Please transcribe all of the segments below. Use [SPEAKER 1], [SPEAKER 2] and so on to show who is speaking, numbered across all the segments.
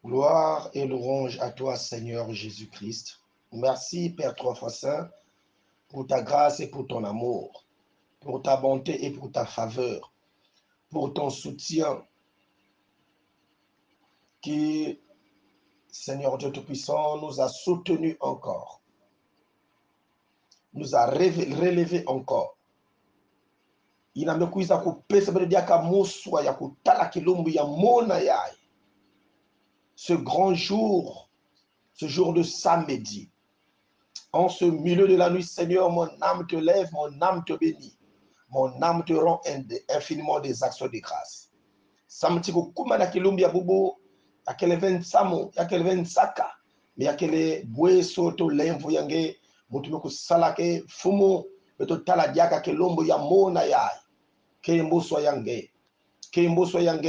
[SPEAKER 1] Gloire et louange à toi, Seigneur Jésus-Christ. Merci, Père trois fois saint, pour ta grâce et pour ton amour, pour ta bonté et pour ta faveur, pour ton soutien qui, Seigneur Dieu Tout-Puissant, nous a soutenus encore, nous a relevé encore. Inamekuiza kupesa bado diaka muswa ya kutala kilumbu ya mona yai. Ce grand jour, ce jour de samedi, en ce milieu de la nuit, Seigneur, mon âme te lève, mon âme te bénit. Mon âme te rend infiniment des actions de grâce. Samti kukuma na kilumbi ya bubu, yakele ven samu, yakele ven saka, mais yakele bwe soto lemvu yange, mutume kusalake fumu, beto tala diaka kilumbu ya mona yai, ke mbuso yange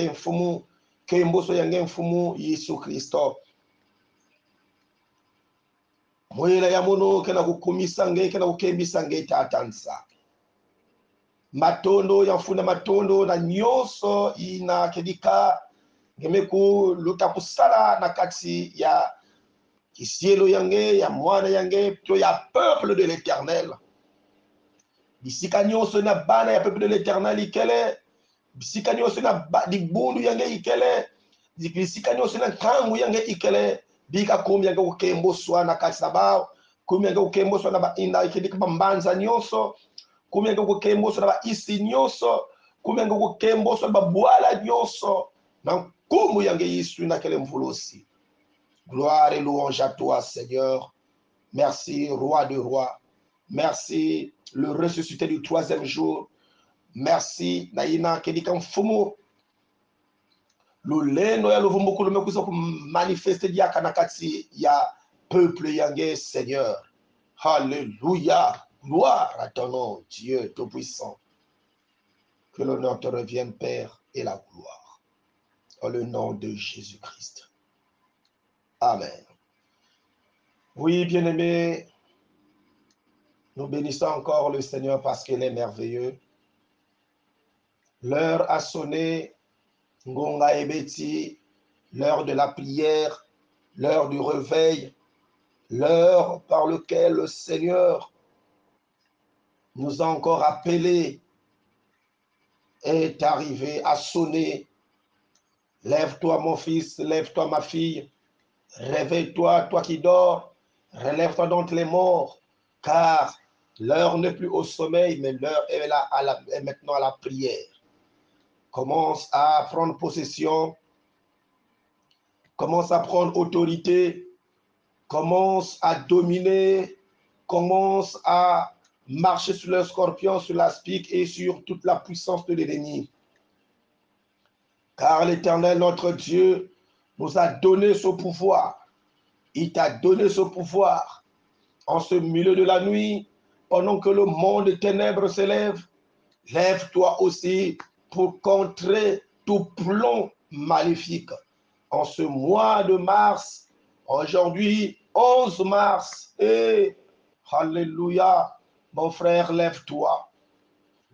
[SPEAKER 1] mfumu, ke mbuso yange mfumu, Yesu Kristo. Mwela ya mono kena kukumisa nge, kena kukembisa nge tatansa. Matondo yafuna matondo na nyoso ina kedika ngemeku luta kusala na kati ya kisielo yange ya mwana yange to ya peuple de l'Éternel. Bisika nyoso na bana ya peuple de l'Éternel ikele, bisika nyoso na dibundu yange ikele, bisika nyoso na kangu yange ikele, bika kumi yange kukembo swa na kati sabao, kumi yange kukembo swa na ba inda ikedika bambanza nyoso, kumenga kukemboso na ba isi nyoso, kumenga kukemboso na ba bwala nyoso, na nkumu yange Yesu na kele mvulusi. Gloire et louange à toi, Seigneur. Merci, roi de rois. Merci, le ressuscité du troisième jour. Merci, naina kedika mfumu. Luleno ya luvumbuku lumekuza kumanifeste diaka na kati ya peuple yange, Seigneur. Alléluia. Gloire à ton nom, Dieu Tout-Puissant. Que l'honneur te revienne, Père, et la gloire. Dans le nom de Jésus-Christ. Amen. Oui, bien-aimés, nous bénissons encore le Seigneur parce qu'il est merveilleux. L'heure a sonné, Ngonga Ebeti, l'heure de la prière, l'heure du réveil, l'heure par laquelle le Seigneur nous a encore appelés est arrivé à sonner. Lève-toi mon fils, lève-toi ma fille, réveille-toi, toi qui dors, relève-toi d'entre les morts, car l'heure n'est plus au sommeil, mais l'heure est maintenant à la prière. Commence à prendre possession, commence à prendre autorité, commence à dominer, commence à marcher sur le scorpion, sur l'aspic et sur toute la puissance de l'ennemi. Car l'Éternel, notre Dieu, nous a donné ce pouvoir. Il t'a donné ce pouvoir en ce milieu de la nuit, pendant que le monde des ténèbres s'élève. Lève-toi aussi pour contrer tout plan maléfique. En ce mois de mars, aujourd'hui, 11 mars, et alléluia, mon frère, lève-toi.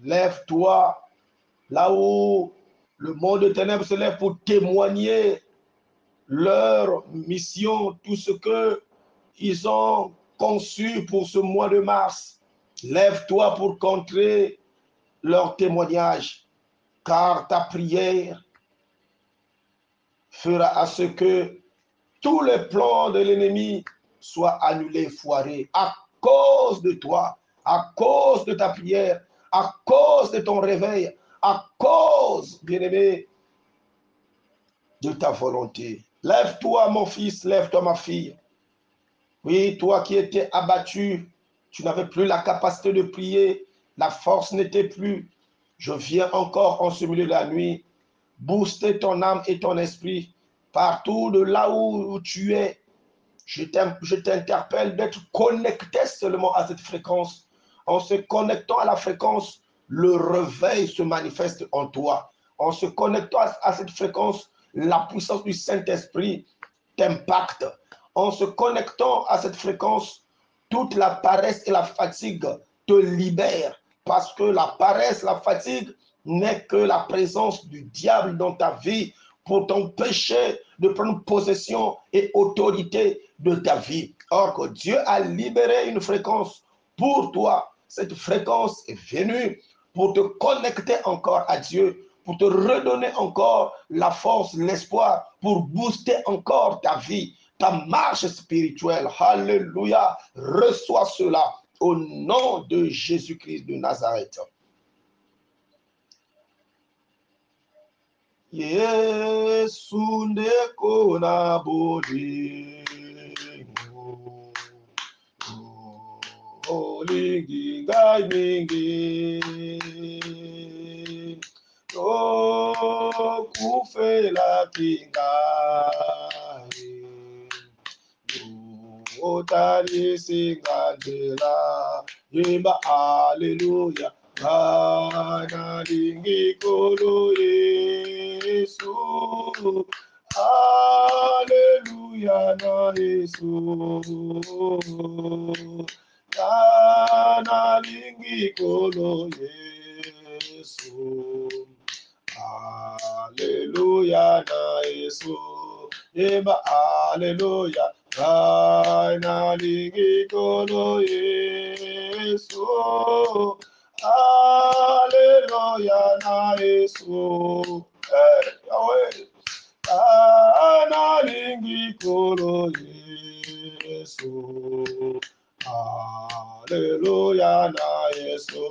[SPEAKER 1] Lève-toi là où le monde des ténèbres se lève pour témoigner leur mission, tout ce qu'ils ont conçu pour ce mois de mars. Lève-toi pour contrer leur témoignage, car ta prière fera à ce que tous les plans de l'ennemi soient annulés, foirés, à cause de toi, à cause de ta prière, à cause de ton réveil, à cause, bien-aimé, de ta volonté. Lève-toi, mon fils, lève-toi, ma fille. Oui, toi qui étais abattu, tu n'avais plus la capacité de prier, la force n'était plus. Je viens encore en ce milieu de la nuit, booster ton âme et ton esprit partout de là où tu es. Je t'interpelle d'être connecté seulement à cette fréquence. En se connectant à la fréquence, le réveil se manifeste en toi. En se connectant à cette fréquence, la puissance du Saint-Esprit t'impacte. En se connectant à cette fréquence, toute la paresse et la fatigue te libèrent. Parce que la paresse, la fatigue n'est que la présence du diable dans ta vie pour t'empêcher de prendre possession et autorité de ta vie. Or que Dieu a libéré une fréquence pour toi. Cette fréquence est venue pour te connecter encore à Dieu, pour te redonner encore la force, l'espoir, pour booster encore ta vie, ta marche spirituelle. Alléluia. Reçois cela au nom de Jésus-Christ de Nazareth. Yesu ndeko na bolingo olingi ngai mingi okufelaki ngai otalisi nga nzela yemba aleluya nalingi kolo Yesu aleluya na Yesu nalingi kolo Yesu aleluya na Yesu yemba aleluya nalingi kolo Yesu aleluya na Yesu Yahweh nalingi kolo Yesu aleluya na Yesu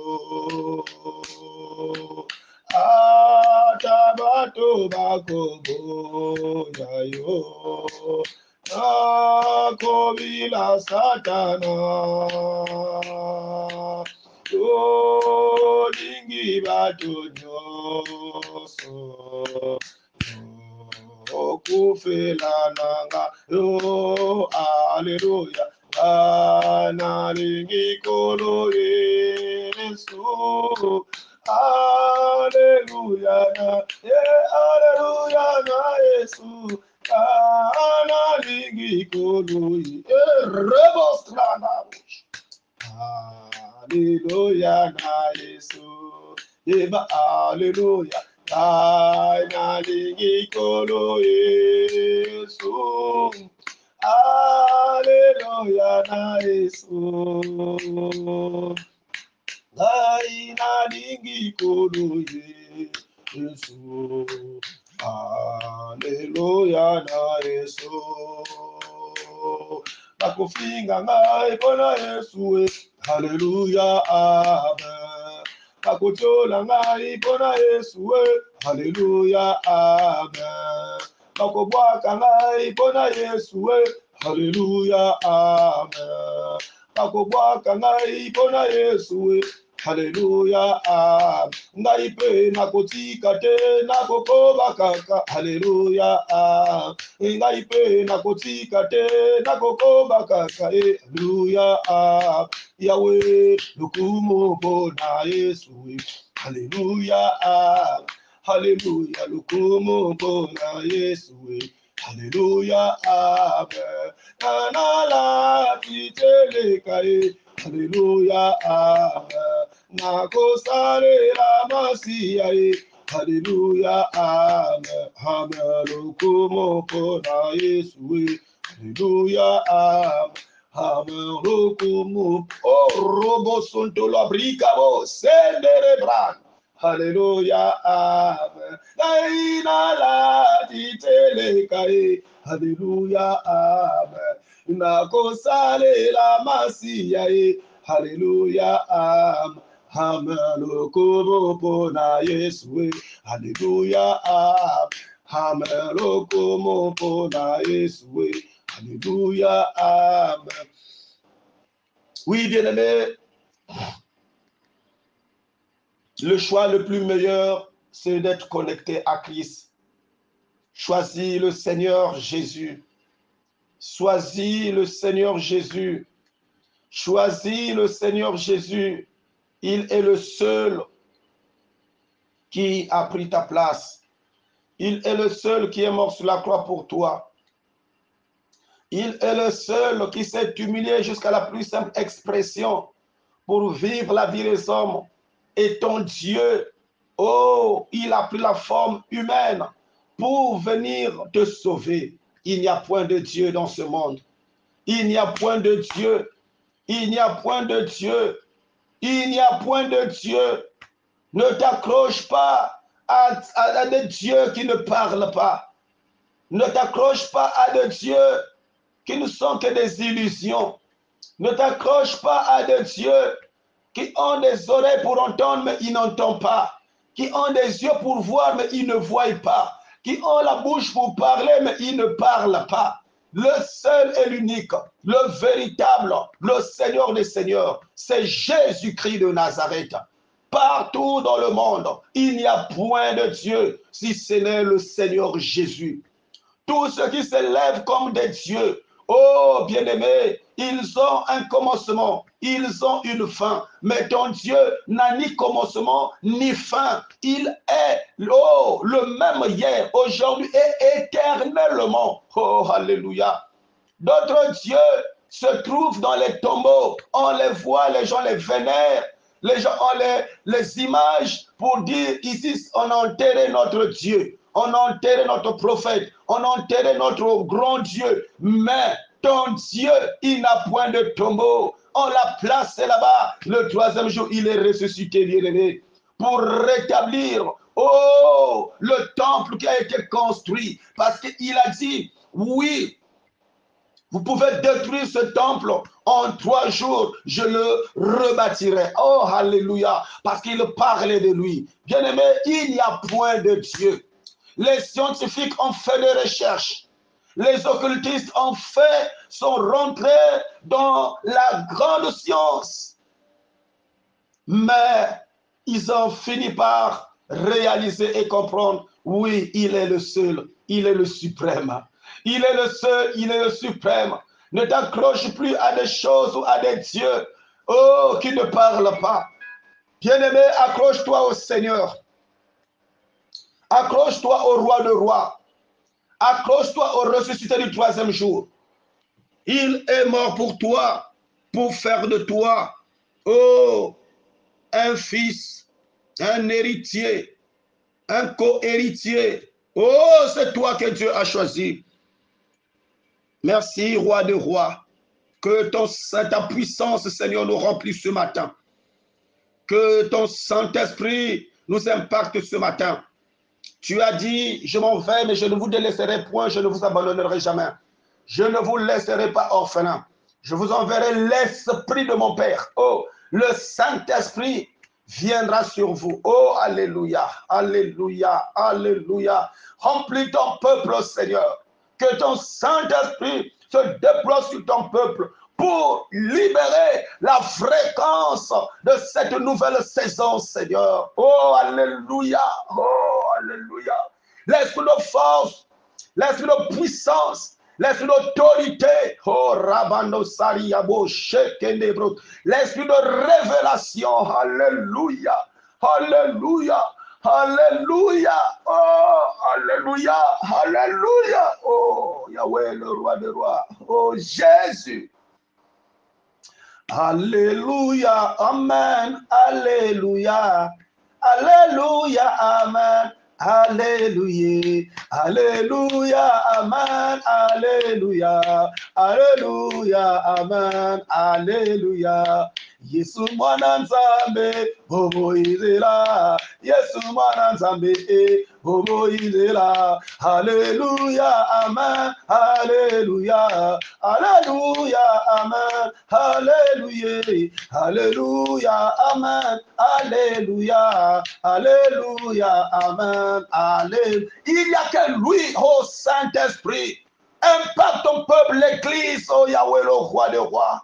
[SPEAKER 1] ata bato bakoboya yo nakobila satana olingi bato nyonso okufela nanga yo aleluya nalingi kolo Yesu aleluya na Yesu nalingi kolo rebostrana aleluya na Yesu yeba aleluya nalingi kolo Yesu aleluya na Yesu nalingi kolo Yesu aleluya na Yesu bakofinga ngai mpona Yesu haleluya amen bakotola ngai mpona Yesu haleluya amen bakobwaka ngai mpona Yesu haleluya amen bakobwaka ngai mpona Yesu haleluya ngai mpe nakotika te nakokoba kaka haleluya ngai mpe nakotika te nakokoba kaka haleluya yawe lukumu mpona Yesu haleluya haleluya lukumu mpona Yesu haleluya amen nanala titeleka haleluya amen nakosalela masiya haleluya amen amen lukumu mpona Yesu haleluya amen amen lukumu robo sontolo abrikabo senderebran haleluya amen nainala titeleka haleluya amen nakosalela masiya haleluya amen amen lukumu mpona Yesu haleluya amen lukumu mpona Yesu haleluya amen. Oui, bien-aimé, le choix le plus meilleur, c'est d'être connecté à Christ. Choisis le Seigneur Jésus. Choisis le Seigneur Jésus. Choisis le Seigneur Jésus. Il est le seul qui a pris ta place. Il est le seul qui est mort sur la croix pour toi. Il est le seul qui s'est humilié jusqu'à la plus simple expression pour vivre la vie des hommes. Et ton Dieu, oh, il a pris la forme humaine pour venir te sauver. Il n'y a point de Dieu dans ce monde. Il n'y a point de Dieu. Il n'y a point de Dieu. Il n'y a point de Dieu. Ne t'accroche pas à des dieux qui ne parlent pas. Ne t'accroche pas à des dieux qui ne sont que des illusions. Ne t'accroche pas à des dieux qui ont des oreilles pour entendre, mais ils n'entendent pas. Qui ont des yeux pour voir, mais ils ne voient pas. Qui ont la bouche pour parler, mais ils ne parlent pas. Le seul et l'unique, le véritable, le Seigneur des Seigneurs, c'est Jésus-Christ de Nazareth. Partout dans le monde, il n'y a point de Dieu si ce n'est le Seigneur Jésus. Tous ceux qui s'élèvent comme des dieux, oh bien-aimés, ils ont un commencement, ils ont une fin. Mais ton Dieu n'a ni commencement ni fin. Il est le même hier, aujourd'hui et éternellement. Oh, alléluia. D'autres dieux se trouvent dans les tombeaux. On les voit, les gens les vénèrent. Les gens ont les images pour dire ici, on a enterré notre Dieu. On a enterré notre prophète. On a enterré notre grand Dieu. Mais ton Dieu, il n'a point de tombeau. On l'a placé là-bas. Le troisième jour, il est ressuscité, bien-aimé, pour rétablir, le temple qui a été construit. Parce qu'il a dit, oui, vous pouvez détruire ce temple en 3 jours, je le rebâtirai. Oh, alléluia, parce qu'il parlait de lui. Bien-aimé, il n'y a point de Dieu. Les scientifiques ont fait des recherches. Les occultistes sont rentrés dans la grande science. Mais ils ont fini par réaliser et comprendre, oui, il est le seul, il est le suprême. Il est le seul, il est le suprême. Ne t'accroche plus à des choses ou à des dieux, qui ne parlent pas. Bien-aimé, accroche-toi au Seigneur. Accroche-toi au roi de rois. Accroche-toi au ressuscité du 3e jour. Il est mort pour toi, pour faire de toi, un fils, un héritier, un co-héritier. Oh, c'est toi que Dieu a choisi. Merci, roi de rois. Que ta puissance, Seigneur, nous remplisse ce matin. Que ton Saint-Esprit nous impacte ce matin. Tu as dit, je m'en vais, mais je ne vous délaisserai point, je ne vous abandonnerai jamais. Je ne vous laisserai pas orphelin. Je vous enverrai l'Esprit de mon Père. Oh, le Saint-Esprit viendra sur vous. Oh, alléluia, alléluia, alléluia. Remplis ton peuple, Seigneur. Que ton Saint-Esprit se déploie sur ton peuple pour libérer la fréquence de cette nouvelle saison, Seigneur. Oh, alléluia, oh, alléluia. L'esprit de force, l'esprit de puissance, l'esprit d'autorité, oh, Rabando Sariabo, Shekenebro, l'esprit de révélation, alléluia, alléluia. Alléluia, oh, alléluia, alléluia, oh, Yahweh, le roi des rois, oh, Jésus. Alléluia, amen, alléluia, alléluia, amen, alléluia, alléluia, amen, alléluia, alléluia, amen, alléluia. Yesu mwana nzambe bobo izela, Yesu mwana nzambe bobo izela. Alléluia, amen, alléluia, alléluia, amen, alléluia, alléluia, amen, alléluia, alléluia, amen, alléluia. Il n'y a que lui, oh Saint-Esprit, impacte ton peuple, l'église, oh Yahweh, le roi des rois.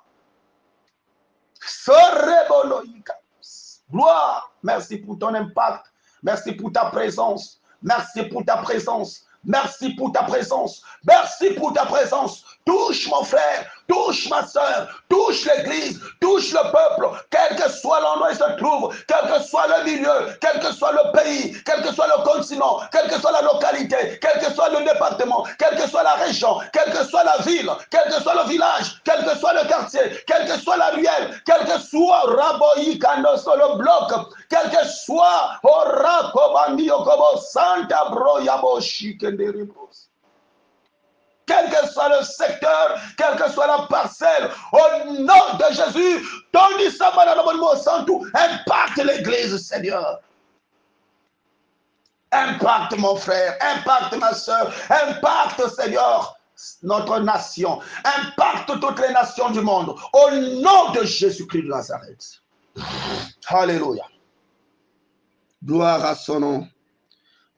[SPEAKER 1] Gloire, merci pour ton impact, merci pour ta présence, merci pour ta présence, merci pour ta présence, merci pour ta présence. Touche mon frère, touche ma soeur, touche l'église, touche le peuple, quel que soit l'endroit où il se trouve, quel que soit le milieu, quel que soit le pays, quel que soit le continent, quelle que soit la localité, quel que soit le département, quelle que soit la région, quelle que soit la ville, quel que soit le village, quel que soit le quartier, quelle que soit la ruelle, quel que soit Raboï, Kando, le bloc, quel que soit, Santa Broyabo Shikenderebos. Quel que soit le secteur, quelle que soit la parcelle, au nom de Jésus, ton discernement santo impacte l'église, Seigneur. Impacte mon frère, impacte ma soeur, impacte, Seigneur, notre nation, impacte toutes les nations du monde, au nom de Jésus-Christ de Nazareth. Alléluia. Gloire à son nom.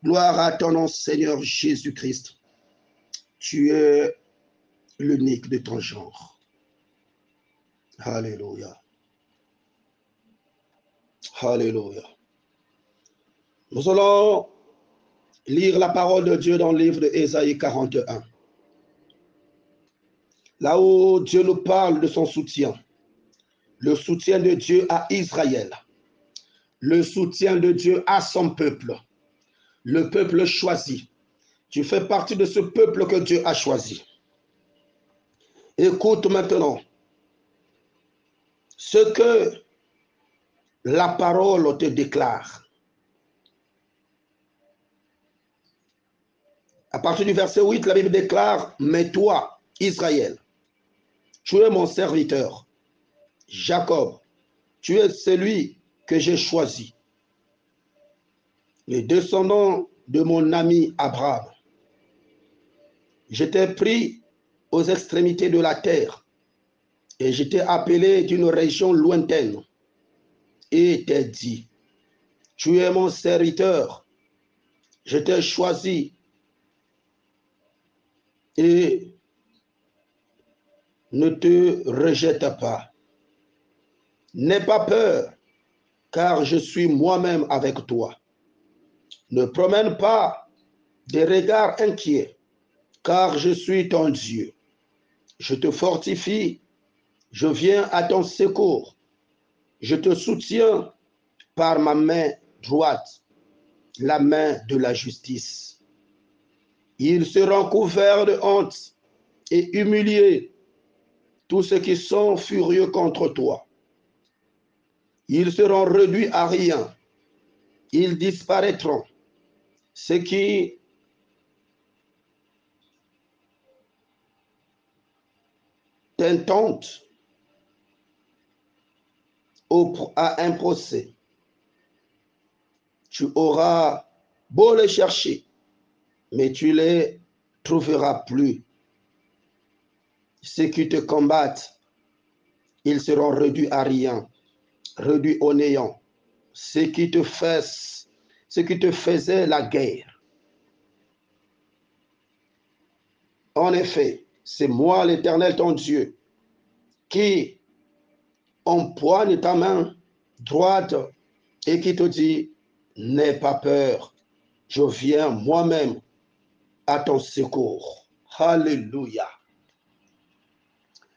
[SPEAKER 1] Gloire à ton nom, Seigneur Jésus-Christ. Tu es l'unique de ton genre. Alléluia. Alléluia. Nous allons lire la parole de Dieu dans le livre d'Ésaïe 41. Là où Dieu nous parle de son soutien. Le soutien de Dieu à Israël. Le soutien de Dieu à son peuple. Le peuple choisi. Tu fais partie de ce peuple que Dieu a choisi. Écoute maintenant ce que la parole te déclare. À partir du verset 8, la Bible déclare, mais toi, Israël, tu es mon serviteur. Jacob, tu es celui que j'ai choisi. Les descendants de mon ami Abraham. Je t'ai pris aux extrémités de la terre et je t'ai appelé d'une région lointaine et t'ai dit, tu es mon serviteur, je t'ai choisi et ne te rejette pas. N'aie pas peur, car je suis moi-même avec toi. Ne promène pas des regards inquiets, car je suis ton Dieu. Je te fortifie, je viens à ton secours. Je te soutiens par ma main droite, la main de la justice. Ils seront couverts de honte et humiliés, tous ceux qui sont furieux contre toi. Ils seront réduits à rien. Ils disparaîtront. Ceux qui t'intentent à un procès, tu auras beau les chercher, mais tu les trouveras plus. Ceux qui te combattent, ils seront réduits à rien, réduits au néant. Ceux qui te faisaient la guerre. En effet, c'est moi l'Éternel ton Dieu, qui empoigne ta main droite et qui te dit, n'aie pas peur, je viens moi-même à ton secours. Alléluia.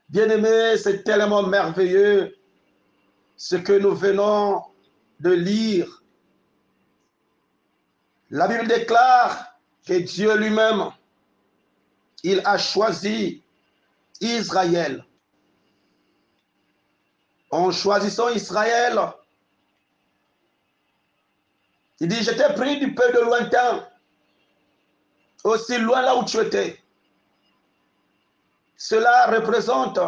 [SPEAKER 1] Bien-aimés, c'est tellement merveilleux ce que nous venons de lire. La Bible déclare que Dieu lui-même, il a choisi Israël. En choisissant Israël, il dit, je t'ai pris du peu de lointain, aussi loin là où tu étais. Cela représente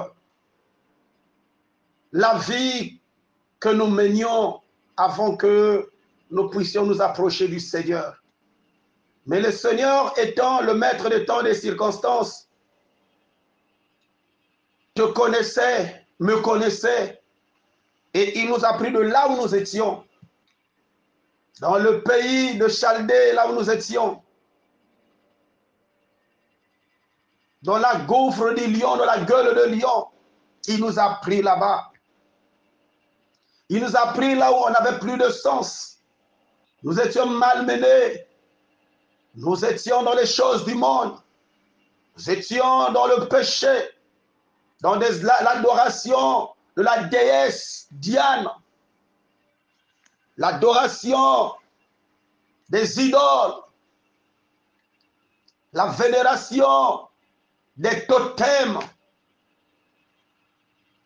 [SPEAKER 1] la vie que nous menions avant que nous puissions nous approcher du Seigneur. Mais le Seigneur étant le maître des temps et des circonstances, te connaissait, me connaissait, et il nous a pris de là où nous étions, dans le pays de Chaldée, là où nous étions, dans la gouffre du lion, dans la gueule de lion. Il nous a pris là-bas. Il nous a pris là où on n'avait plus de sens. Nous étions malmenés. Nous étions dans les choses du monde. Nous étions dans le péché, dans l'adoration de la déesse Diane, l'adoration des idoles, la vénération des totems,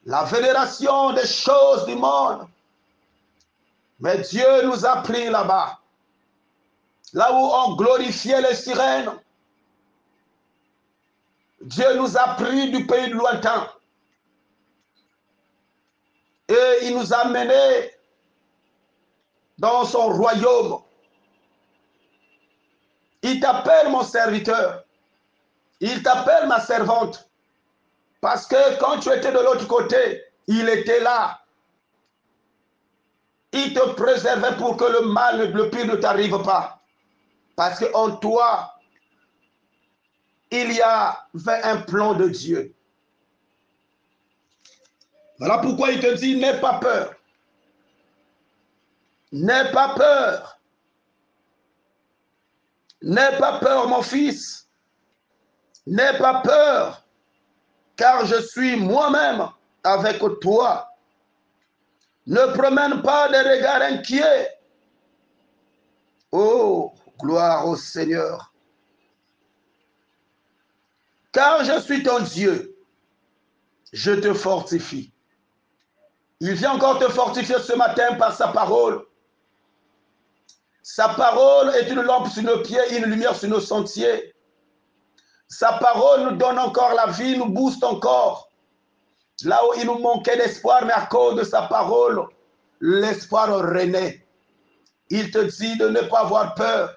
[SPEAKER 1] la vénération des choses du monde. Mais Dieu nous a pris là-bas, là où on glorifiait les sirènes. Dieu nous a pris du pays de lointain. Et il nous a menés dans son royaume. Il t'appelle mon serviteur. Il t'appelle ma servante. Parce que quand tu étais de l'autre côté, il était là. Il te préservait pour que le mal, le pire ne t'arrive pas. Parce qu'en toi, il y avait un plan de Dieu. Voilà pourquoi il te dit, n'aie pas peur. N'aie pas peur. N'aie pas peur, mon fils. N'aie pas peur, car je suis moi-même avec toi. Ne promène pas des regards inquiets. Oh, gloire au Seigneur. Car je suis ton Dieu. Je te fortifie. Il vient encore te fortifier ce matin par sa parole. Sa parole est une lampe sur nos pieds, une lumière sur nos sentiers. Sa parole nous donne encore la vie, nous booste encore. Là où il nous manquait d'espoir, mais à cause de sa parole, l'espoir renaît. Il te dit de ne pas avoir peur,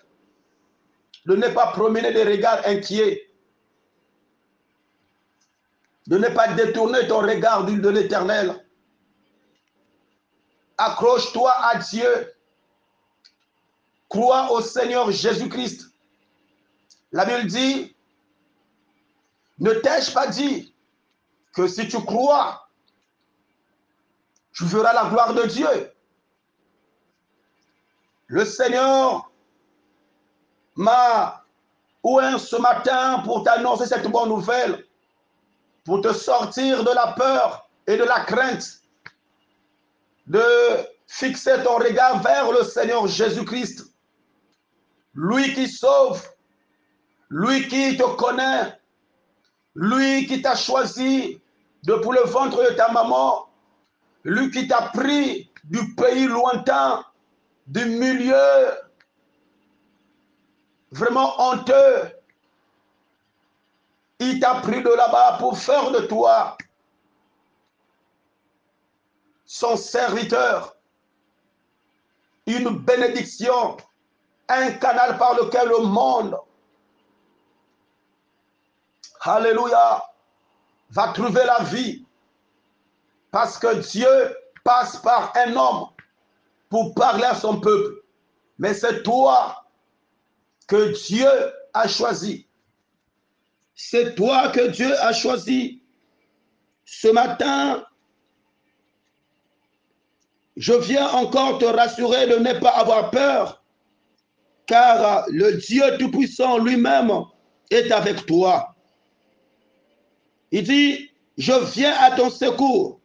[SPEAKER 1] de ne pas promener des regards inquiets, de ne pas détourner ton regard de l'Éternel. Accroche-toi à Dieu. Crois au Seigneur Jésus-Christ. La Bible dit, ne t'ai-je pas dit que si tu crois, tu verras la gloire de Dieu. Le Seigneur m'a oint ce matin pour t'annoncer cette bonne nouvelle, pour te sortir de la peur et de la crainte, de fixer ton regard vers le Seigneur Jésus-Christ, lui qui sauve, lui qui te connaît, lui qui t'a choisi depuis le ventre de ta maman, lui qui t'a pris du pays lointain, du milieu vraiment honteux. Il t'a pris de là-bas pour faire de toi son serviteur, une bénédiction, un canal par lequel le monde, alléluia, va trouver la vie. Parce que Dieu passe par un homme pour parler à son peuple. Mais c'est toi que Dieu a choisi. C'est toi que Dieu a choisi. Ce matin, je viens encore te rassurer de ne pas avoir peur, car le Dieu Tout-Puissant lui-même est avec toi. Il dit, je viens à ton secours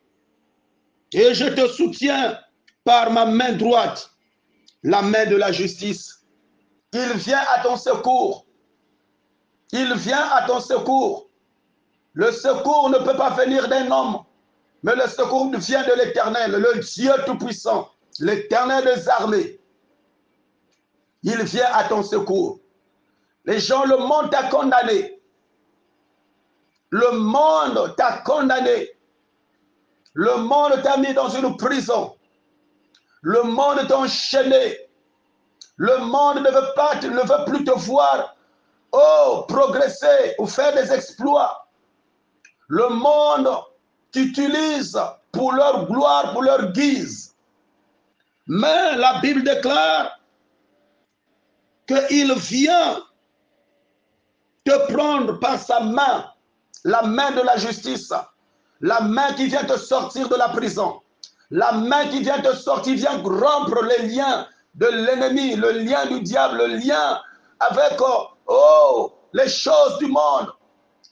[SPEAKER 1] et je te soutiens par ma main droite, la main de la justice. Il vient à ton secours. Il vient à ton secours. Le secours ne peut pas venir d'un homme, mais le secours vient de l'Éternel, le Dieu Tout-Puissant, l'Éternel des armées. Il vient à ton secours. Les gens, le monde t'a condamné. Le monde t'a condamné. Le monde t'a mis dans une prison. Le monde t'a enchaîné. Le monde ne veut plus te voir, oh, progresser ou faire des exploits. Le monde t'utilise pour leur gloire, pour leur guise. Mais la Bible déclare qu'il vient te prendre par sa main, la main de la justice, la main qui vient te sortir de la prison, la main qui vient te sortir, vient rompre les liens de l'ennemi, le lien du diable, le lien avec les choses du monde,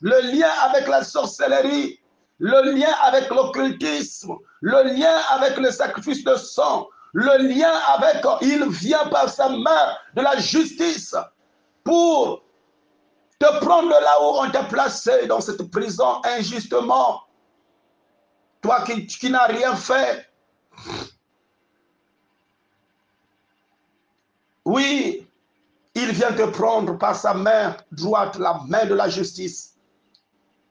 [SPEAKER 1] le lien avec la sorcellerie, le lien avec l'occultisme, le lien avec le sacrifice de sang, le lien avec, il vient par sa main de la justice pour te prendre là où on t'a placé dans cette prison injustement. Toi qui n'as rien fait. Oui, il vient te prendre par sa main droite, la main de la justice.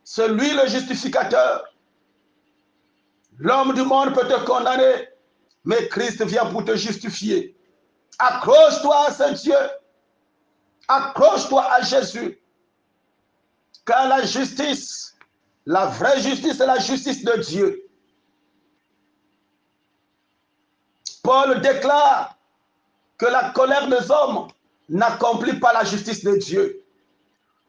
[SPEAKER 1] C'est lui le justificateur. L'homme du monde peut te condamner, mais Christ vient pour te justifier. Accroche-toi à ce Dieu. Accroche-toi à Jésus. Car la justice, la vraie justice, c'est la justice de Dieu. Paul déclare que la colère des hommes n'accomplit pas la justice de Dieu.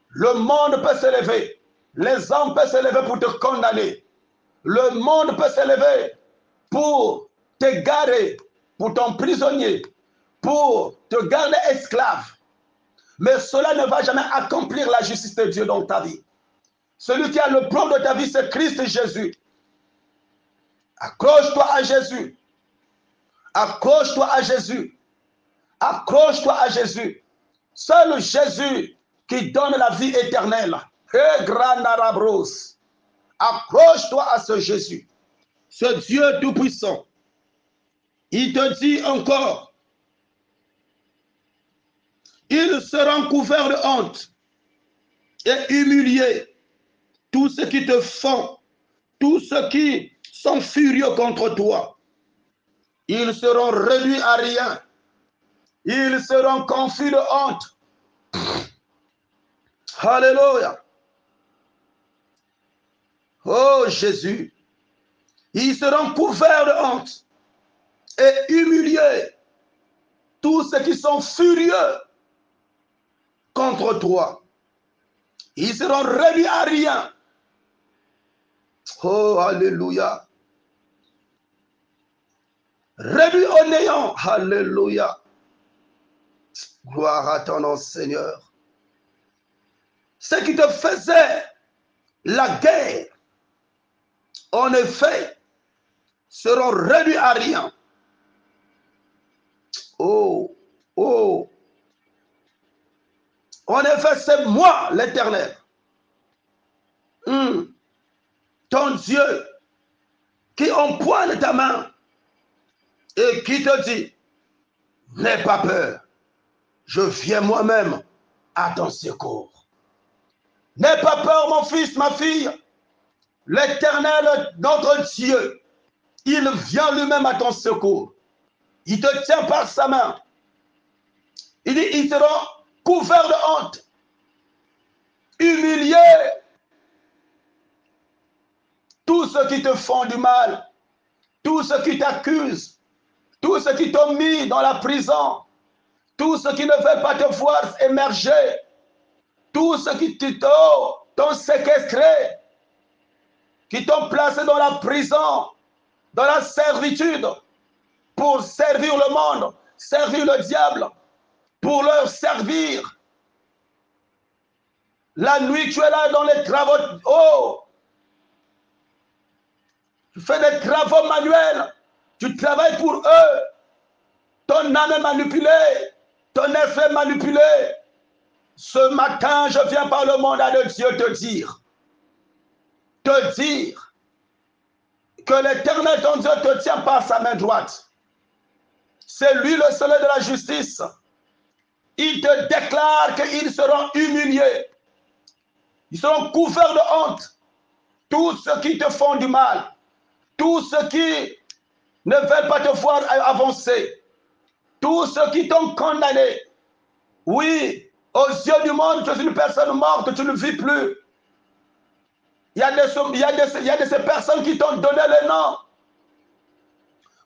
[SPEAKER 1] Le monde peut se lever. Les hommes peuvent se lever pour te condamner. Le monde peut se lever pour te garder, pour t'emprisonner, pour te garder esclave. Mais cela ne va jamais accomplir la justice de Dieu dans ta vie. Celui qui a le plan de ta vie, c'est Christ Jésus. Accroche-toi à Jésus. Accroche-toi à Jésus. Accroche-toi à Jésus. Seul Jésus qui donne la vie éternelle. Et grand arabros. Accroche-toi à ce Jésus. Ce Dieu tout-puissant. Il te dit encore, ils seront couverts de honte et humiliés. Tous ceux qui te font, tous ceux qui sont furieux contre toi, ils seront réduits à rien. Ils seront confus de honte. Alléluia. Oh Jésus. Ils seront couverts de honte et humiliés. Tous ceux qui sont furieux contre toi, ils seront réduits à rien. Oh, alléluia. Réduits au néant. Alléluia. Gloire à ton nom, Seigneur. Ceux qui te faisaient la guerre, en effet, seront réduits à rien. Oh, oh. En effet, c'est moi, l'Éternel. Ton Dieu, qui empoigne ta main et qui te dit, n'aie pas peur, je viens moi-même à ton secours. N'aie pas peur, mon fils, ma fille. L'Éternel, notre Dieu, il vient lui-même à ton secours. Il te tient par sa main. Il dit, ils seront couverts de honte, humiliés. Tous ceux qui te font du mal, tous ceux qui t'accusent, tous ceux qui t'ont mis dans la prison, tous ceux qui ne veulent pas te voir émerger, tous ceux qui t'ont séquestré, qui t'ont placé dans la prison, dans la servitude, pour servir le monde, servir le diable, pour leur servir. La nuit, tu es là dans les travaux. Oh! Tu fais des travaux manuels. Tu travailles pour eux. Ton âme est manipulée. Ton esprit est manipulé. Ce matin, je viens par le mandat de Dieu te dire que l'Éternel, ton Dieu, te tient par sa main droite. C'est lui le soleil de la justice. Il te déclare qu'ils seront humiliés. Ils seront couverts de honte. Tous ceux qui te font du mal. Tous ceux qui ne veulent pas te voir avancer. Tous ceux qui t'ont condamné. Oui, aux yeux du monde, tu es une personne morte, tu ne vis plus. Il y a de ces personnes qui t'ont donné le nom.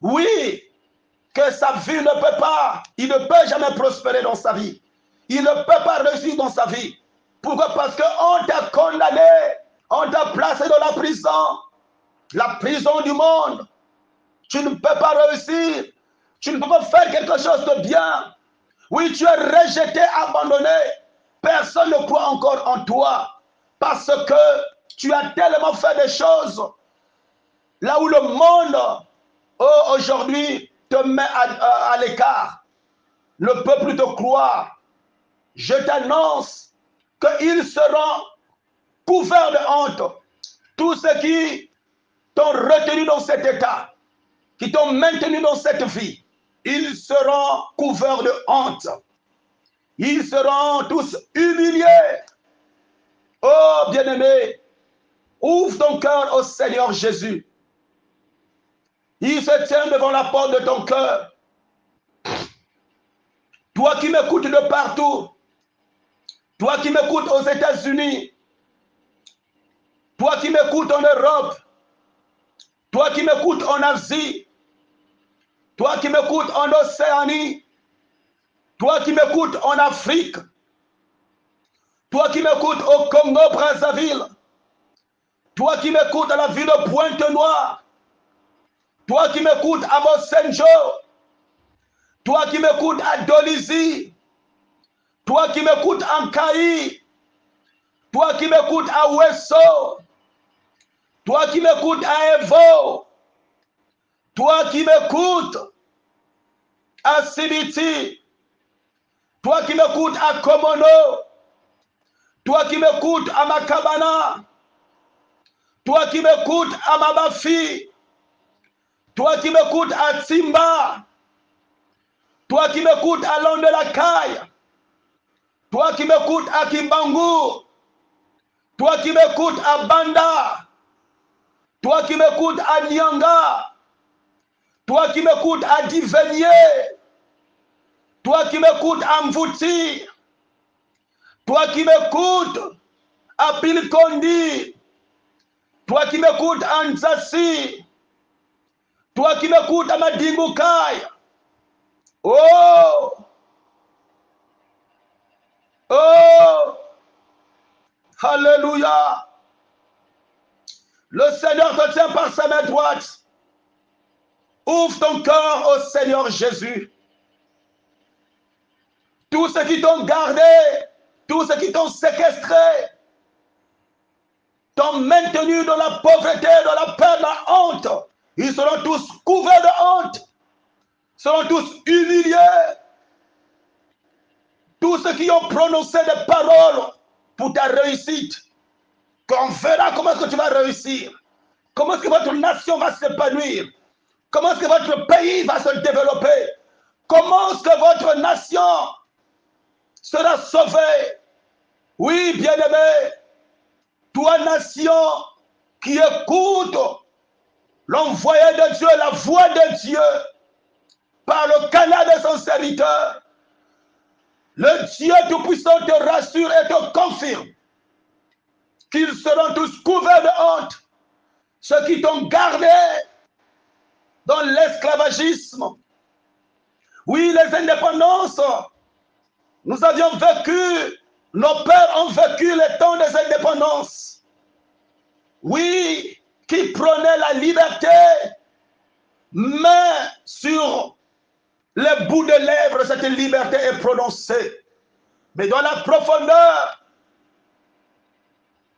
[SPEAKER 1] Oui, que sa vie ne peut pas, il ne peut jamais prospérer dans sa vie. Il ne peut pas réussir dans sa vie. Pourquoi? Parce qu'on t'a condamné, on t'a placé dans la prison du monde. Tu ne peux pas réussir, tu ne peux pas faire quelque chose de bien. Oui, tu es rejeté, abandonné. Personne ne croit encore en toi parce que tu as tellement fait des choses là où le monde aujourd'hui te met à l'écart. Le peuple te croit. Je t'annonce qu'ils seront couverts de honte. Tous ceux qui t'ont retenu dans cet état, qui t'ont maintenu dans cette vie, ils seront couverts de honte. Ils seront tous humiliés. Oh bien-aimé, ouvre ton cœur au Seigneur Jésus. Il se tient devant la porte de ton cœur. Toi qui m'écoutes de partout, toi qui m'écoutes aux États-Unis, toi qui m'écoutes en Europe, toi qui m'écoutes en Asie, toi qui m'écoutes en Océanie, toi qui m'écoutes en Afrique, toi qui m'écoutes au Congo-Brazzaville, toi qui m'écoutes à la ville de Pointe-Noire, toi qui m'écoutes à Mossenjo, toi qui m'écoutes à Dolisie, toi qui m'écoutes en Caï, toi qui m'écoutes à Wesso, toi qui m'écoutes à Evo, toi qui m'écoutes à Sibiti, toi qui m'écoutes à Komono, toi qui m'écoutes à Makabana, toi qui m'écoutes à Mabafi, toi qui m'écoutes à Timba, toi qui m'écoutes à Londelacaille, toi qui m'écoutes à Kimbangu, toi qui m'écoutes à Banda, toi qui m'écoutes à Nyanga, toi qui m'écoutes à Divenier, toi qui m'écoutes à Mvouti, toi qui m'écoutes à Pilkondi, toi qui m'écoutes à Nzassi, toi qui m'écoutes à Madingoukaï. Oh, oh, alléluia. Le Seigneur te tient par sa main droite. Ouvre ton cœur au Seigneur Jésus. Tous ceux qui t'ont gardé, tous ceux qui t'ont séquestré, t'ont maintenu dans la pauvreté, dans la peur, dans la honte. Ils seront tous couverts de honte, seront tous humiliés. Tous ceux qui ont prononcé des paroles pour ta réussite, qu'on verra comment est-ce que tu vas réussir, comment est-ce que votre nation va s'épanouir, comment est-ce que votre pays va se développer, comment est-ce que votre nation sera sauvée. Oui, bien-aimé, toi, nation qui écoute l'envoyé de Dieu, la voix de Dieu, par le canal de son serviteur, le Dieu Tout-Puissant te rassure et te confirme qu'ils seront tous couverts de honte, ceux qui t'ont gardé dans l'esclavagisme. Oui, les indépendances, nous avions vécu, nos pères ont vécu les temps des indépendances. Oui, qui prenaient la liberté, mais sur le bout de lèvres, cette liberté est prononcée. Mais dans la profondeur,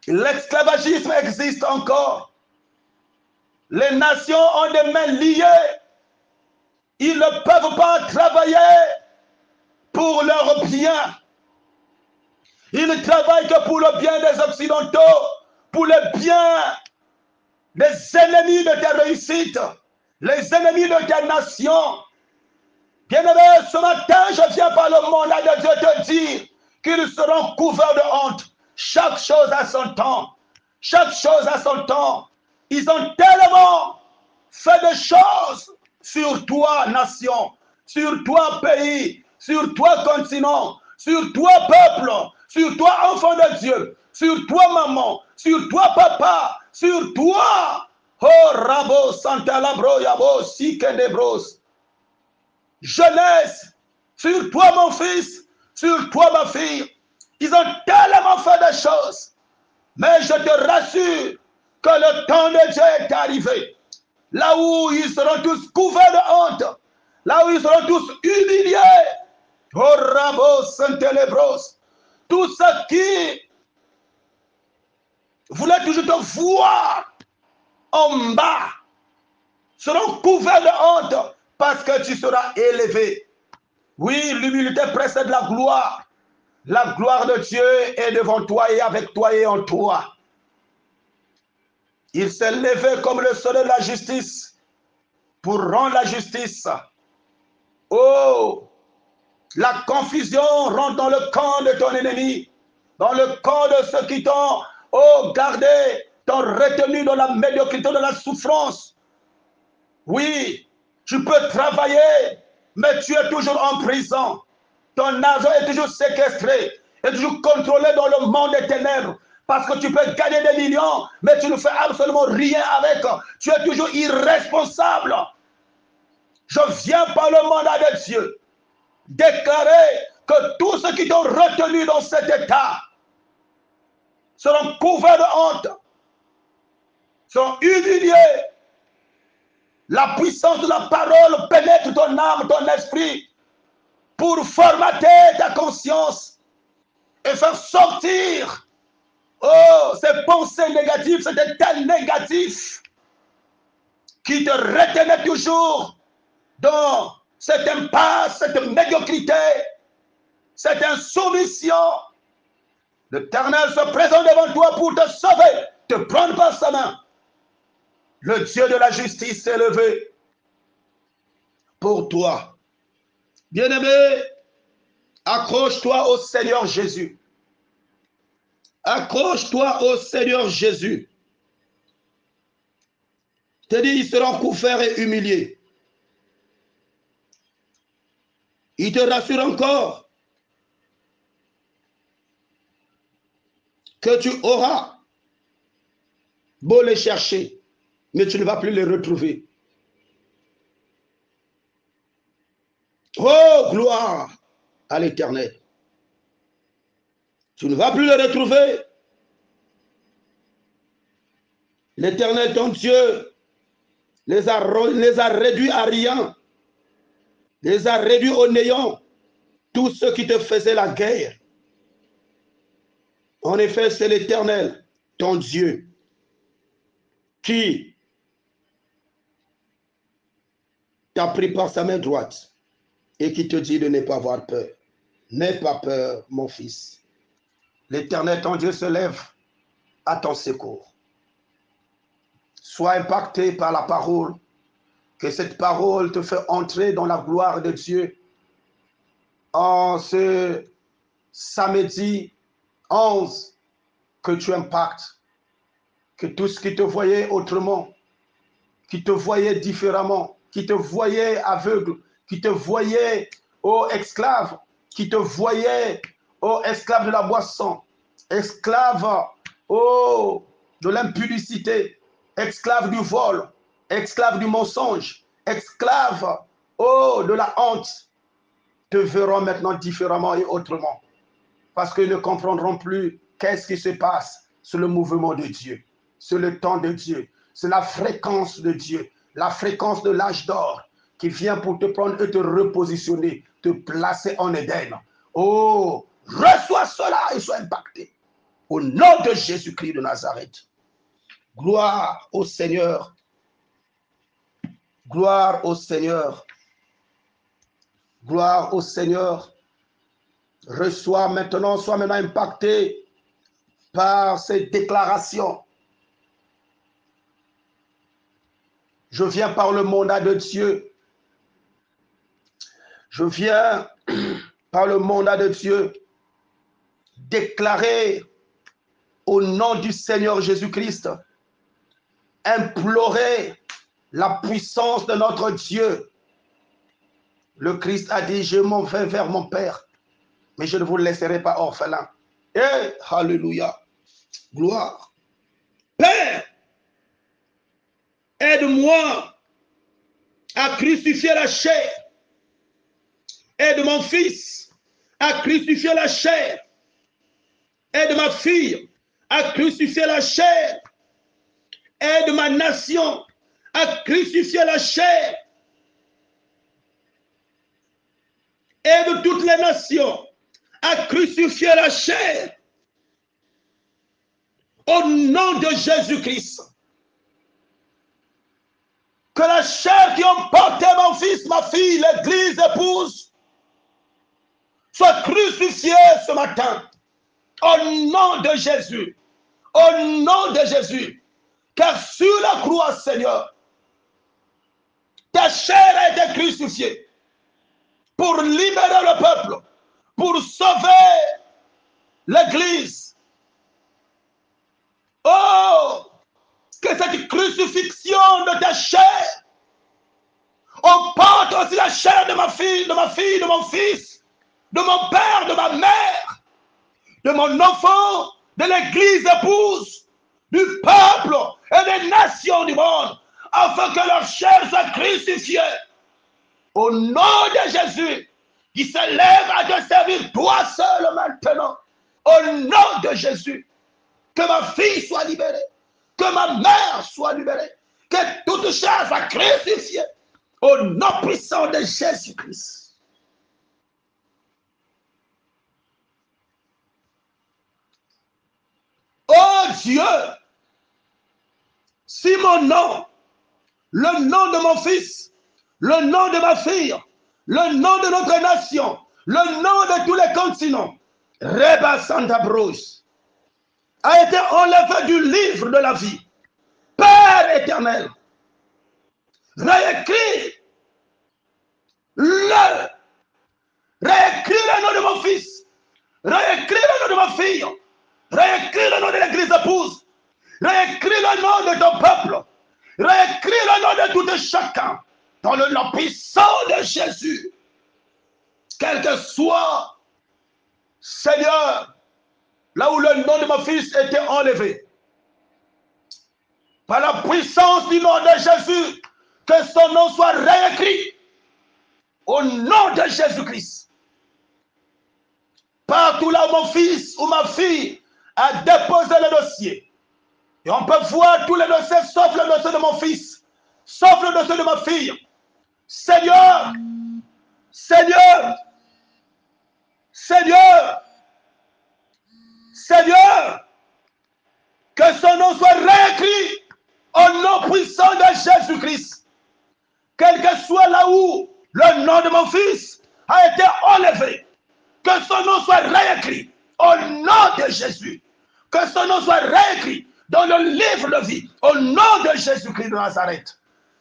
[SPEAKER 1] l'esclavagisme existe encore. Les nations ont des mains liées. Ils ne peuvent pas travailler pour leur bien. Ils ne travaillent que pour le bien des Occidentaux, pour le bien des ennemis de ta réussite, les ennemis de ta nation. Bien-aimé, ce matin, je viens par le mandat de Dieu te dire qu'ils seront couverts de honte. Chaque chose a son temps. Chaque chose a son temps. Ils ont tellement fait des choses sur toi, nation, sur toi, pays, sur toi, continent, sur toi, peuple, sur toi, enfant de Dieu, sur toi, maman, sur toi, papa, sur toi. Oh, Rabo, Santa Labro, Yabo, Sikendebros. Jeunesse, sur toi, mon fils, sur toi, ma fille. Ils ont tellement fait des choses. Mais je te rassure que le temps de Dieu est arrivé. Là où ils seront tous couverts de honte. Là où ils seront tous humiliés. Oh, Rabo, Saint-Élébros. Tous ceux qui voulaient toujours te voir en bas seront couverts de honte parce que tu seras élevé. Oui, l'humilité précède la gloire. La gloire de Dieu est devant toi et avec toi et en toi. Il s'est levé comme le soleil de la justice pour rendre la justice. Oh, la confusion rentre dans le camp de ton ennemi, dans le camp de ceux qui t'ont, oh, gardé, t'ont retenu dans la médiocrité, dans la souffrance. Oui, tu peux travailler, mais tu es toujours en prison. Ton argent est toujours séquestré, est toujours contrôlé dans le monde des ténèbres. Parce que tu peux gagner des millions, mais tu ne fais absolument rien avec. Tu es toujours irresponsable. Je viens par le mandat de Dieu déclarer que tous ceux qui t'ont retenu dans cet état seront couverts de honte, seront humiliés. La puissance de la parole pénètre ton âme, ton esprit, pour formater ta conscience et faire sortir, oh, ces pensées négatives, cet état négatif qui te retenait toujours dans cette impasse, cette médiocrité, cette insoumission. L'Éternel se présente devant toi pour te sauver, te prendre par sa main. Le Dieu de la justice s'est levé pour toi. Bien-aimé, accroche-toi au Seigneur Jésus. Accroche-toi au Seigneur Jésus. Je te dis, ils seront couverts et humiliés. Il te rassure encore que tu auras beau les chercher, mais tu ne vas plus les retrouver. Oh, gloire à l'Éternel. Tu ne vas plus les retrouver. L'Éternel, ton Dieu, les a réduits à rien. Les a réduits au néant. Tous ceux qui te faisaient la guerre. En effet, c'est l'Éternel, ton Dieu, qui t'a pris par sa main droite et qui te dit de ne pas avoir peur. N'aie pas peur, mon fils. L'Éternel, ton Dieu, se lève à ton secours. Sois impacté par la parole, que cette parole te fait entrer dans la gloire de Dieu. En ce samedi 11, que tu impactes, que tous qui te voyaient autrement, qui te voyaient différemment, qui te voyaient aveugle, qui te voyaient, ô esclave, qui te voyaient, ô esclave de la boisson, esclave, ô de l'impudicité, esclave du vol, esclave du mensonge, esclave, ô de la honte, te verront maintenant différemment et autrement. Parce qu'ils ne comprendront plus qu'est-ce qui se passe sur le mouvement de Dieu, sur le temps de Dieu, c'est la fréquence de Dieu, la fréquence de l'âge d'or qui vient pour te prendre et te repositionner, te placer en Éden. Oh, reçois cela et sois impacté. Au nom de Jésus-Christ de Nazareth. Gloire au Seigneur. Gloire au Seigneur. Gloire au Seigneur. Reçois maintenant, sois maintenant impacté par ces déclarations. Je viens par le mandat de Dieu. Je viens par le mandat de Dieu déclarer au nom du Seigneur Jésus-Christ, implorer la puissance de notre Dieu. Le Christ a dit, je m'en vais vers mon Père, mais je ne vous laisserai pas orphelin. Et alléluia, gloire. Père, aide-moi à crucifier la chair. Aide mon fils à crucifier la chair. Aide ma fille à crucifier la chair. Aide ma nation à crucifier la chair. Aide toutes les nations à crucifier la chair. Au nom de Jésus-Christ. Que la chair qui ont porté mon fils, ma fille, l'église, l'épouse, soit crucifiée ce matin. Au nom de Jésus. Au nom de Jésus. Car sur la croix, Seigneur, ta chair a été crucifiée. pour libérer le peuple, pour sauver l'Église. Oh, que cette crucifixion de ta chair, on porte aussi la chair de ma fille, de mon fils, de mon père, de ma mère, de mon enfant, de l'Église épouse, du peuple et des nations du monde, afin que leur chair soit crucifiée. Au nom de Jésus, qui se lève à te servir toi seul maintenant. Au nom de Jésus, que ma fille soit libérée, que ma mère soit libérée, que toute chair soit crucifiée. Au nom puissant de Jésus-Christ. Oh Dieu, si mon nom, le nom de mon fils, le nom de ma fille, le nom de notre nation, le nom de tous les continents, Reba Santa Bruce, a été enlevé du livre de la vie. Père éternel, réécris le nom de mon fils, réécris le nom de ma fille, réécris le nom de l'église épouse, réécris le nom de ton peuple, réécris le nom de tout chacun, dans le nom puissant de Jésus. Quel que soit, Seigneur, là où le nom de mon fils était enlevé, par la puissance du nom de Jésus, que son nom soit réécrit au nom de Jésus-Christ. Partout là où mon fils ou ma fille a déposé le dossier, et on peut voir tous les dossiers, sauf le dossier de mon fils, sauf le dossier de ma fille. Seigneur, Seigneur, Seigneur, Seigneur, que son nom soit réécrit au nom puissant de Jésus-Christ. Quel que soit là où le nom de mon fils a été enlevé, que son nom soit réécrit au nom de Jésus. Que son nom soit réécrit dans le livre de vie au nom de Jésus-Christ de Nazareth.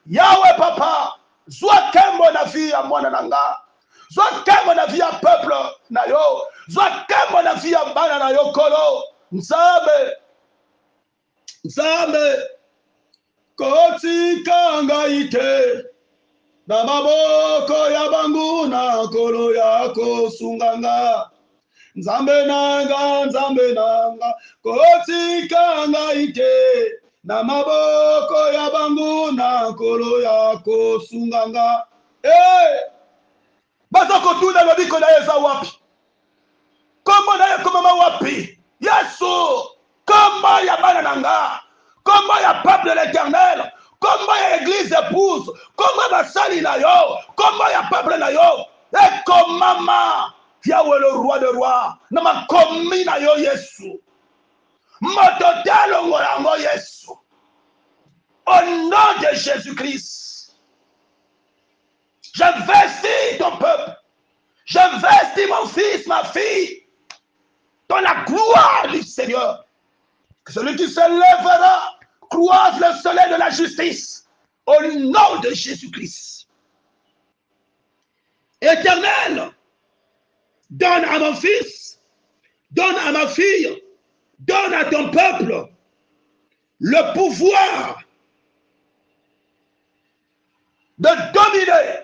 [SPEAKER 1] Yahweh Papa, soit que mon avis à moi nanga, soit que mon avis à peuple nayo, soit que mon avis à bana nayo kolo, nzambe, nzambe, koti kanga ite, na maboko ya bangu na kolo yako sunganga. Nzambe nanga, koti kanga ite, na maboko ya bangu na kolo yako sunganga. Baza kotuna lobiko na yeza wapi? Kombo na ye komama wapi? Yesu, kombo ya bana nanga, kombo ya peuple de l'Éternel, kombo ya église épouse, kombo ya basali na yo, kombo ya peuple na yo, et komama Yahweh le roi de rois, na makomi na yo Yesu, mototelo ngorango Yesu, au nom de Jésus-Christ, j'investis ton peuple, j'investis mon fils, ma fille, dans la gloire du Seigneur. Que celui qui se lèvera croise le soleil de la justice, au nom de Jésus-Christ. Éternel, donne à mon fils, donne à ma fille, donne à ton peuple le pouvoir de dominer,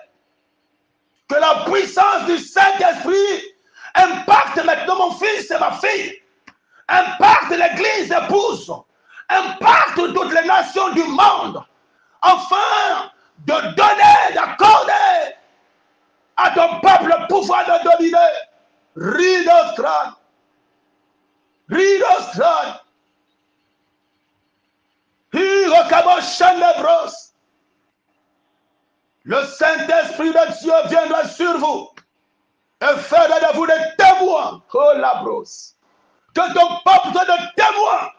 [SPEAKER 1] que la puissance du Saint-Esprit impacte maintenant mon fils et ma fille, impacte l'église épouse, impacte toutes les nations du monde, afin de donner, d'accorder à ton peuple le pouvoir de dominer. Ridostran, Ridostran, Hirokaboshanebros. Le Saint-Esprit de Dieu viendra sur vous et fera de vous des témoins. Oh la brosse. Que ton peuple soit de témoin.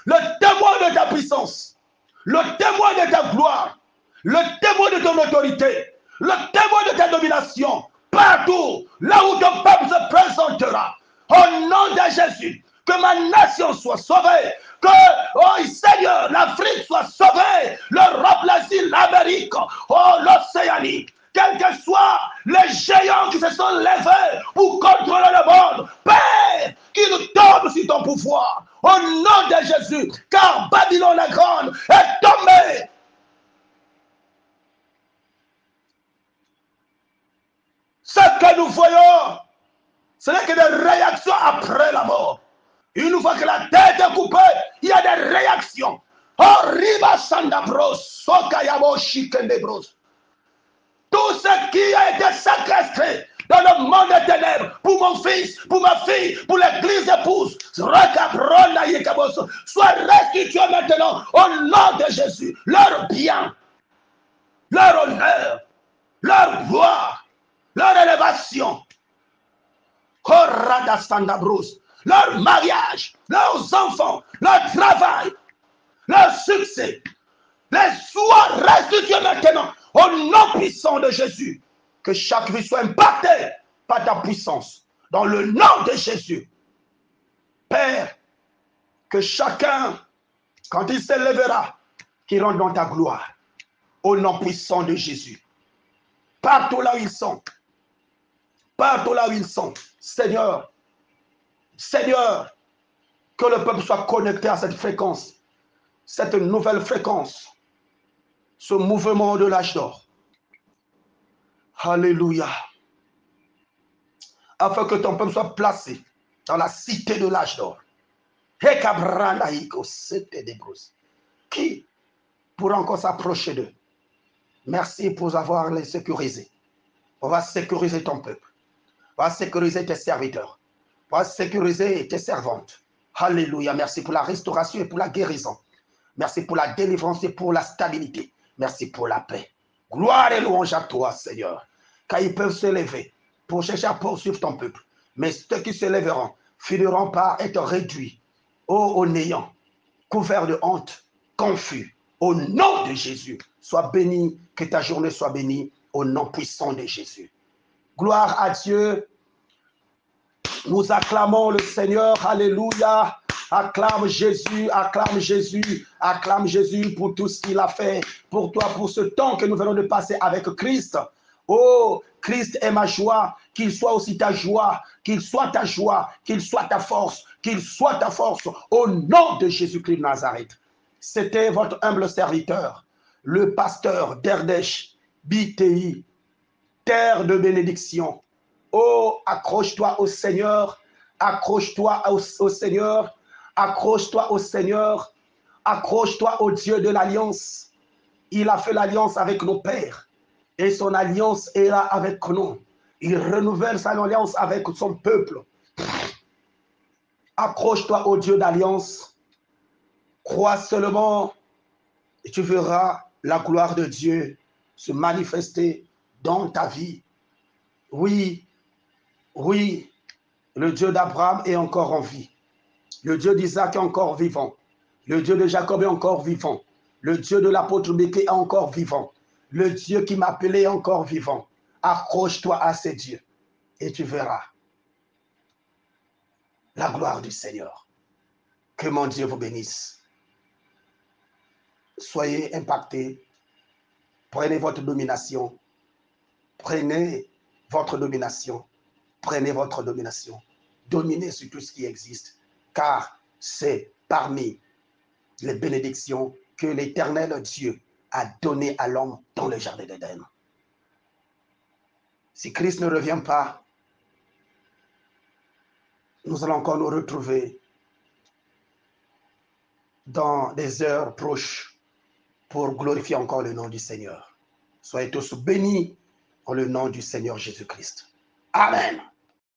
[SPEAKER 1] Le témoin de ta puissance. Le témoin de ta gloire. Le témoin de ton autorité. Le témoin de ta domination. Partout, là où ton peuple se présentera. Au nom de Jésus. Que ma nation soit sauvée. Que, oh Seigneur, l'Afrique soit sauvée. L'Europe, l'Asie, l'Amérique. Oh, l'Océanie. Que quels que soient les géants qui se sont levés pour contrôler le monde, Père, qu'ils tombent sur ton pouvoir. Au nom de Jésus, car Babylone la grande est tombée. Ce que nous voyons, ce n'est que des réactions après la mort. Une fois que la tête est coupée, il y a des réactions. Oh, riba sandabros, sokayabo shikendebros. Tout ce qui a été séquestré dans le monde des ténèbres, pour mon fils, pour ma fille, pour l'église épouse, soit restitué maintenant au nom de Jésus. Leur bien, leur honneur, leur gloire, leur élévation. Leur mariage, leurs enfants, leur travail, leur succès, les soient restitués maintenant au nom puissant de Jésus. Que chaque vie soit impactée par ta puissance. Dans le nom de Jésus. Père, que chacun, quand il s'élèvera, qu'il rentre dans ta gloire. Au nom puissant de Jésus. Partout là où ils sont. Partout là où ils sont. Seigneur, Seigneur, que le peuple soit connecté à cette fréquence. Cette nouvelle fréquence. Ce mouvement de l'âge d'or. Alléluia. Afin que ton peuple soit placé dans la cité de l'âge d'or. Qui pourra encore s'approcher d'eux? Merci pour avoir les sécurisés. On va sécuriser ton peuple. On va sécuriser tes serviteurs. On va sécuriser tes servantes. Alléluia. Merci pour la restauration et pour la guérison. Merci pour la délivrance et pour la stabilité. Merci pour la paix. Gloire et louange à toi, Seigneur. Car ils peuvent se lever pour chercher à poursuivre ton peuple. Mais ceux qui se lèveront finiront par être réduits au néant, couverts de honte, confus. Au nom de Jésus, sois béni, que ta journée soit bénie, au nom puissant de Jésus. Gloire à Dieu. Nous acclamons le Seigneur. Alléluia. Acclame Jésus, acclame Jésus, acclame Jésus pour tout ce qu'il a fait pour toi, pour ce temps que nous venons de passer avec Christ. Oh, Christ est ma joie, qu'il soit aussi ta joie, qu'il soit ta joie, qu'il soit ta force, qu'il soit ta force, au nom de Jésus-Christ de Nazareth. C'était votre humble serviteur, le pasteur d'Erdèche, BTI, terre de bénédiction. Oh, accroche-toi au Seigneur, accroche-toi au Seigneur, accroche-toi au Seigneur, accroche-toi au Dieu de l'alliance. Il a fait l'alliance avec nos pères et son alliance est là avec nous. Il renouvelle sa alliance avec son peuple. Accroche-toi au Dieu d'alliance, crois seulement et tu verras la gloire de Dieu se manifester dans ta vie. Oui, oui, le Dieu d'Abraham est encore en vie. Le Dieu d'Isaac est encore vivant. Le Dieu de Jacob est encore vivant. Le Dieu de l'apôtre Michée est encore vivant. Le Dieu qui m'a appelé est encore vivant. Accroche-toi à ces dieux et tu verras la gloire du Seigneur. Que mon Dieu vous bénisse. Soyez impactés. Prenez votre domination. Prenez votre domination. Prenez votre domination. Dominez sur tout ce qui existe. Car c'est parmi les bénédictions que l'Éternel Dieu a donné à l'homme dans le jardin d'Éden. Si Christ ne revient pas, nous allons encore nous retrouver dans des heures proches pour glorifier encore le nom du Seigneur. Soyez tous bénis en le nom du Seigneur Jésus-Christ. Amen.